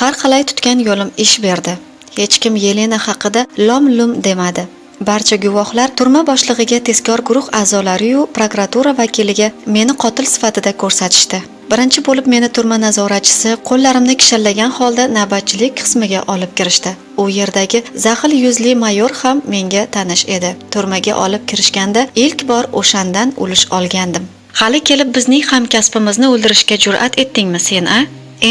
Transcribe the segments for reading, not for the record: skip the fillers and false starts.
Har qalay tutgan yo'lim ish berdi. Hech kim Yelena haqida lom-lum demadi. Barcha guvohlar turma boshlig'iga, tezkor guruh a'zolari-yu prokuratura vakiliga meni qotil sifatida ko'rsatishdi. Birinchi bo'lib meni turma nazoratchisi qo'llarimni kishanlagan holda navbatchilik qismiga olib kirishdi. U yerdagi zaxil yuzli mayor ham menga tanish edi. Turmaga olib kirishganda ilk bor o'shandan ulush olgandim. Hali kelib bizning hamkasbimizni o'ldirishga jur'at etdingmi sen-a?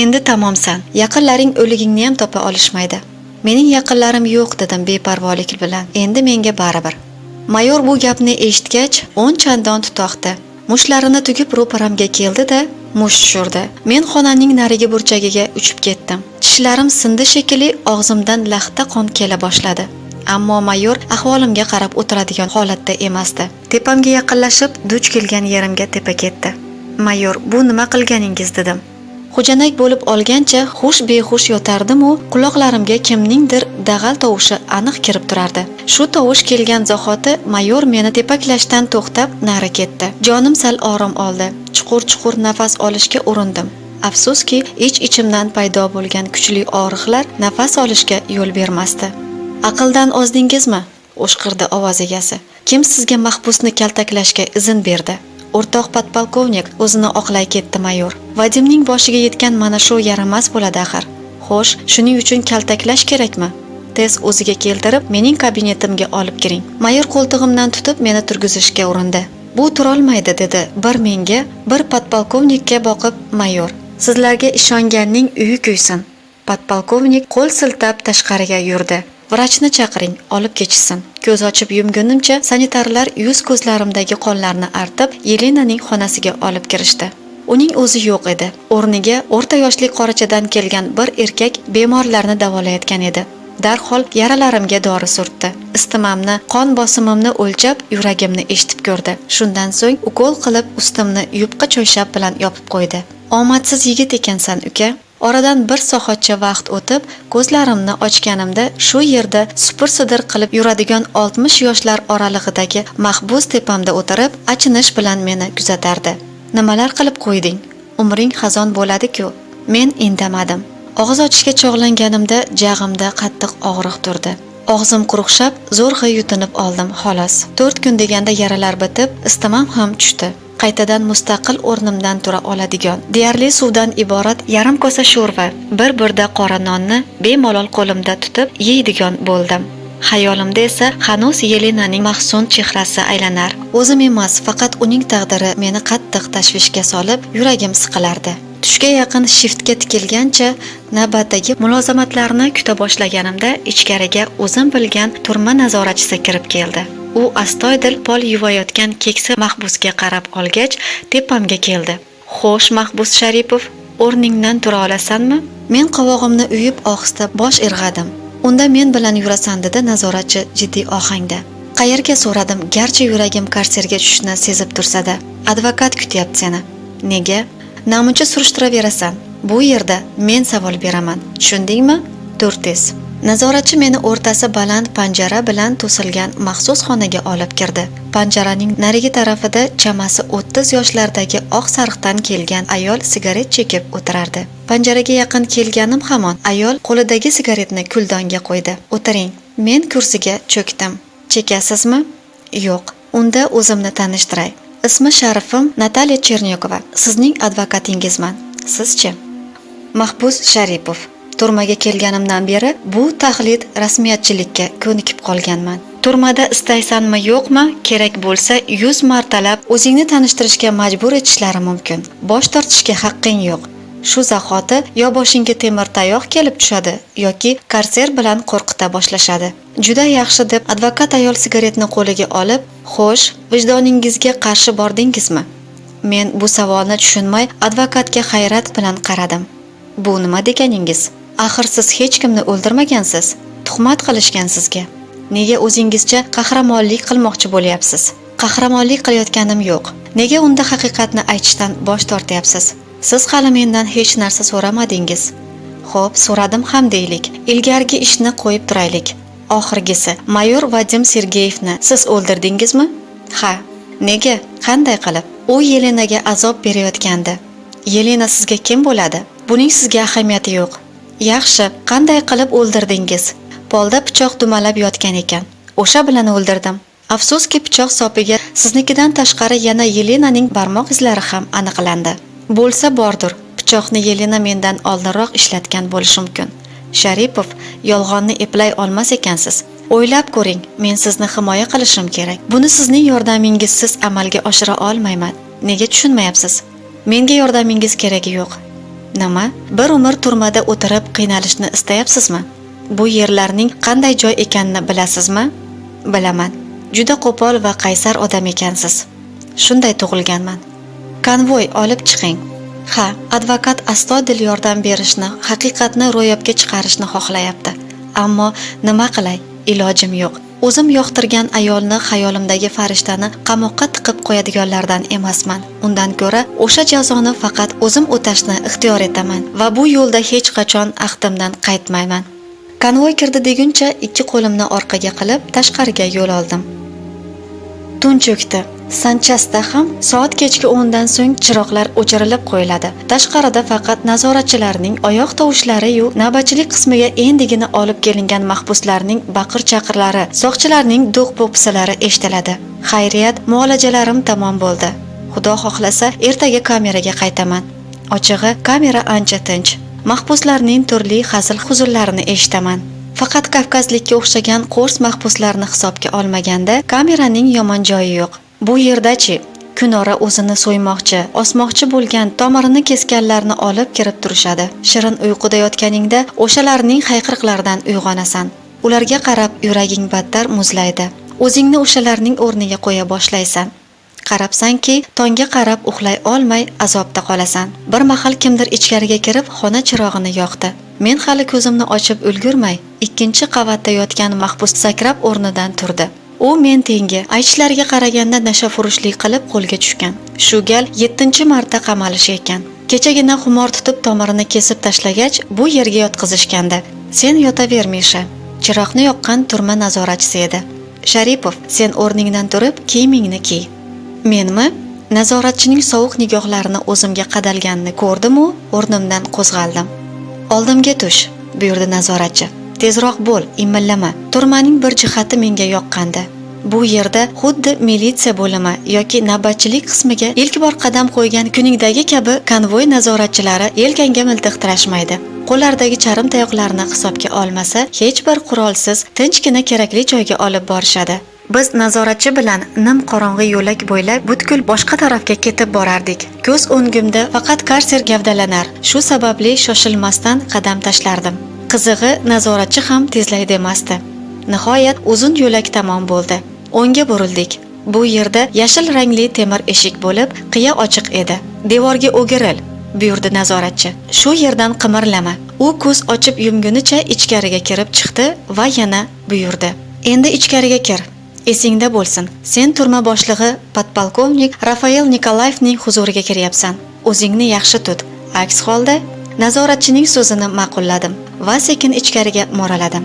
Endi tamomsan. Yaqinlaring o'ligingni ham topa olishmaydi. Mening yaqinlarim yo'q dedim beparvolik bilan. Endi menga baribir. Mayor bu gapni eshitgach, 10 chandon tutoqdi. Mushlarini tugib ro'paramga keldi-da, mush tushirdi. Men xonaning narigi burchagiga uchib ketdim. Tishlarim sindi shekilli, og'zimdan laxta qon kela boshladi. Ammo mayor ahvolimga qarab o'tiradigan holatda emasdi. Tepamga yaqinlashib, duch kelgan yerimga tepa ketdi. Mayor, bu nima qilganingiz dedim. Xo'janak bo'lib olgancha xush-behush yotardim-u, quloqlarimga kimningdir dag'al tovushi aniq kirib turardi. Shu tovush kelgan zahoti mayor meni tepaklashdan to'xtab nari ketdi. Jonim sal orom oldi. Chuqur-chuqur nafas olishga urindim. Afsuski, ich-ichimdan paydo bo'lgan kuchli og'riqlar nafas olishga yo'l bermasdi. Aqldan ozdingizmi? O'shqirdi ovoz egasi. Kim sizga mahbusni kaltaklashga izn berdi? O'rtoq podpolkovnik, o'zini oqlay ketdi mayor. Vadimning boshiga yetgan mana shu yaramas bo'ladi axir. Xo'sh, shuning uchun kaltaklash kerakmi? Tez o'ziga keltirib, mening kabinetimga olib kiring. Mayor qo'ltig'imdan tutib meni turgizishga urindi. Bu turolmaydi dedi. Bir menga, bir podpolkovnikka boqib mayor. Sizlarga ishonganning uyi kuysin. Podpolkovnik qo'l siltab tashqariga yurdi. Vrachni chaqiring, olib ketishsin. Ko'z ochib yumgunimcha sanitarlar yuz-ko'zlarimdagi qonlarni artib, Yelenaning xonasiga olib kirishdi. Uning o'zi yo'q edi. O'rniga o'rta yoshli qorachadan kelgan bir erkak bemorlarni davolayotgan edi. Darhol yaralarimga dori surtdi. Istimamni, qon bosimimni o'lchab, yuragimni eshitib ko'rdi. Shundan so'ng ukol qilib ustimni yupqa choyshab bilan yopib qo'ydi. Omadsiz yigit ekansan, uka. Oradan bir soatcha vaqt o'tib, ko'zlarimni ochganimda shu yerda supur-sidir qilib yuradigan 60 yoshlar oralig'idagi mahbus tepamda o'tirib, achinish bilan meni kuzatardi. Nimalar qilib qo'yding? Umring xazon bo'ladi-ku. Men indamadim. Og'iz ochishga chog'langanimda jag'imda qattiq og'riq turdi. Og'zim quruqshab, zo'rg'a yutinib oldim, xolos. 4 kun deganda yaralar bitib, istimam ham tushdi. Qaytadan mustaqil o'rnimdan tura oladigan, deyarli suvdan iborat yarim kosa sho'rva, bir burda qora nonni bemalol qo'limda tutib yeydigan bo'ldim. Xayolimda esa hanuz Yelenaning mahzun chehrasi aylanar. O'zim emas, faqat uning taqdiri meni qattiq tashvishga solib, yuragim siqilardi. Tushga yaqin shiftga tikilgancha navbatdagi mulozamatlarni kuta boshlaganimda ichkariga o'zim bilgan turma nazoratchisi kirib keldi. U astoydil pol yuvayotgan keksa mahbusga qarab olgach, tepamga keldi. Xo'sh, mahbus Sharipov, o'rningdan tura olasanmi? Men qovog'imni uyib ohista bosh irg'adim. Unda men bilan yurasan dedi nazoratchi jiddiy ohangda. Qayerga so'radim, garchi yuragim karserga tushishni sezib tursa-da. Advokat kutyapti seni. Nega? Namuncha surishtiraversan. Bu yerda men savol beraman. Tushundingmi? Tur tez. Nazoratchi meni o'rtasi baland panjara bilan to'silgan maxsus xonaga olib kirdi. Panjaraning narigi tarafida chamasi 30 yoshlardagi oq sariqdan kelgan ayol sigaret chekib o'tirardi. Panjaraga yaqin kelganim hamon ayol qo'lidagi sigaretni kuldonga qo'ydi. O'tiring. Men kursiga cho'kdim. Chekasizmi? Yo'q. Unda o'zimni tanishtiray. Ismi Sharifim Natalya Chernyakova. Sizning advokatingizman. Sizchi? Mahbus Sharipov. Turmaga kelganimdan beri bu tahlid rasmiyatchilikka ko'nikib qolganman. Turmada istaysanmi yo'qmi, kerak bo'lsa 100 martalab o'zingni tanishtirishga majbur etishlari mumkin. Bosh tortishga haqqing yo'q. Shu zahoti yo boshingga temir tayoq kelib tushadi yoki karser bilan qo'rqita boshlashadi. Juda yaxshi deb advokat ayol sigaretni qo'liga olib, "Xo'sh, vijdoningizga qarshi bordingizmi?" Men bu savolni tushunmay advokatga hayrat bilan qaradim. "Bu nima deganingiz? Axir siz hech kimni o'ldirmagansiz. Tuhmat qilishgan sizga. Nega o'zingizcha qahramonlik qilmoqchi bo'lyapsiz?" "Qahramonlik qilayotganim yo'q. Nega unda haqiqatni aytishdan bosh tortyapsiz? Siz hali mendan hech narsa so'ramadingiz." "Xo'p, so'radim ham deylik. Ilgargi ishni qo'yib turaylik. Oxirgisi, mayor Vadim Sergeyevni siz o'ldirdingizmi?" "Ha." "Nega? Qanday qilib?" "U Yelenaga azob berayotgandi." "Yelena sizga kim bo'ladi? Buning sizga ahamiyati yo'q. Yaxshi, qanday qilib o'ldirdingiz? Polda pichoq dumalab yotgan ekan. O'sha bilan o'ldirdim. Afsuski pichoq sopiga siznikidan tashqari yana Yelenaning barmoq izlari ham aniqlandi. Bo'lsa bordir, pichoqni Yelena mendan oldinroq ishlatgan bo'lishi mumkin. Sharipov, yolg'onni eplay olmas ekansiz. O'ylab ko'ring, men sizni himoya qilishim kerak. Buni sizning yordamingizsiz amalga oshira olmayman. Nega tushunmayapsiz? Menga yordamingiz keragi yo'q. Nima? Bir umr turmada o'tirib qiynalishni istayapsizmi? Bu yerlarning qanday joy ekanini bilasizmi? Bilaman. Juda qo'pol va qaysar odam ekansiz. Shunday tug'ilganman. Konvoy olib chiqing. Ha, advokat astodil yordam berishni, haqiqatni ro'yobga chiqarishni xohlayapti. Ammo nima qilay? Ilojim yo'q. O'zim yoqtirgan ayolni, xayolimdagi farishtani qamoqqa tiqib qo'yadiganlardan emasman. Undan ko'ra o'sha jazoni faqat o'zim o'tashni ixtiyor etaman va bu yo'lda hech qachon ahdimdan qaytmayman. Konvoy kirdi deguncha ikki qo'limni orqaga qilib tashqariga yo'l oldim. Tun cho'kdi. Sanchasda ham soat kechki 10 dan so'ng chiroqlar o'chirilib qo'yiladi. Tashqarida faqat nazoratchilarning oyoq tovushlari yu navbatchilik qismiga endigina olib kelingan mahbuslarning baqir-chaqirlari, soqchilarning do'q-po'pisalari eshitiladi. Xayriyat, muolajalarim tamom bo'ldi. Xudo xohlasa, ertaga kameraga qaytaman. Ochig'i, kamera ancha tinch. Mahbuslarning turli hazil-huzurlarini eshitaman. Faqat Kavkazlikka o'xshagan qo'rs mahbuslarni hisobga olmaganda kameraning yomon joyi yo'q. Bu yerda-chi, kunora o'zini so'ymoqchi, osmoqchi bo'lgan tomirini kesganlarni olib kirib turishadi. Shirin uyquda yotganingda o'shalarning hayqiriqlaridan uyg'onasan. Ularga qarab yuraging battar muzlaydi. O'zingni o'shalarning o'rniga qo'ya boshlaysan. Qarabsanki, tongga qarab uxlay olmay azobda qolasan. Bir mahal kimdir ichkariga kirib xona chirog'ini yoqdi. Men hali ko'zimni ochib ulgurmay, ikkinchi qavatda yotgan mahbus sakrab o'rnidan turdi. U men tengi, aytishlariga qaraganda nashafurushlik qilib qo'lga tushgan. Shu gal 7-marta qamalishi ekan. Kechagina xumor tutib tomirini kesib tashlagach, bu yerga yotqizishgandi. Sen yotaver, Misha. Chiroqni yoqqan turma nazoratchisi edi. Sharipov, sen o'rningdan turib kiyimingni kiy. Menmi? Nazoratchining sovuq nigohlarini o'zimga qadalganini ko'rdim-u, o'rnimdan qo'zg'aldim. Oldimga tush, buyurdi nazoratchi. Tezroq bo'l, imillama. Turmaning bir jihati menga yoqqandi. Bu yerda xuddi militsiya bo'limi yoki navbatchilik qismiga ilk bor qadam qo'ygan kuningdagi kabi konvoy nazoratchilari yelkanga miltiq tirashmaydi. Qo'llaridagi charim tayoqlarni hisobga olmasa, hech bir qurolsiz tinchgina kerakli joyga olib borishadi. Biz nazoratchi bilan nim qorong'i yo'lak bo'ylab butkul boshqa tarafga ketib borardik. Ko'z o'ngimda faqat karser gavdalanar. Shu sababli shoshilmasdan qadam tashlardim. Qizig'i, nazoratchi ham tezlay demasdi. Nihoyat uzun yo'lak tamom bo'ldi. O'ngga burildik. Bu yerda yashil rangli temir eshik bo'lib, qiya ochiq edi. Devorga o'giril, buyurdi nazoratchi. Shu yerdan qimirlama. U ko'z ochib yumgunicha ichkariga kirib chiqdi va yana buyurdi. Endi ichkariga kir. Esingda bo'lsin, sen turma boshlig'i podpolkovnik Rafael Nikolayevning huzuriga kiryapsan. O'zingni yaxshi tut. Aks holda nazoratchining so'zini ma'qulladim va sekin ichkariga mo'raladim.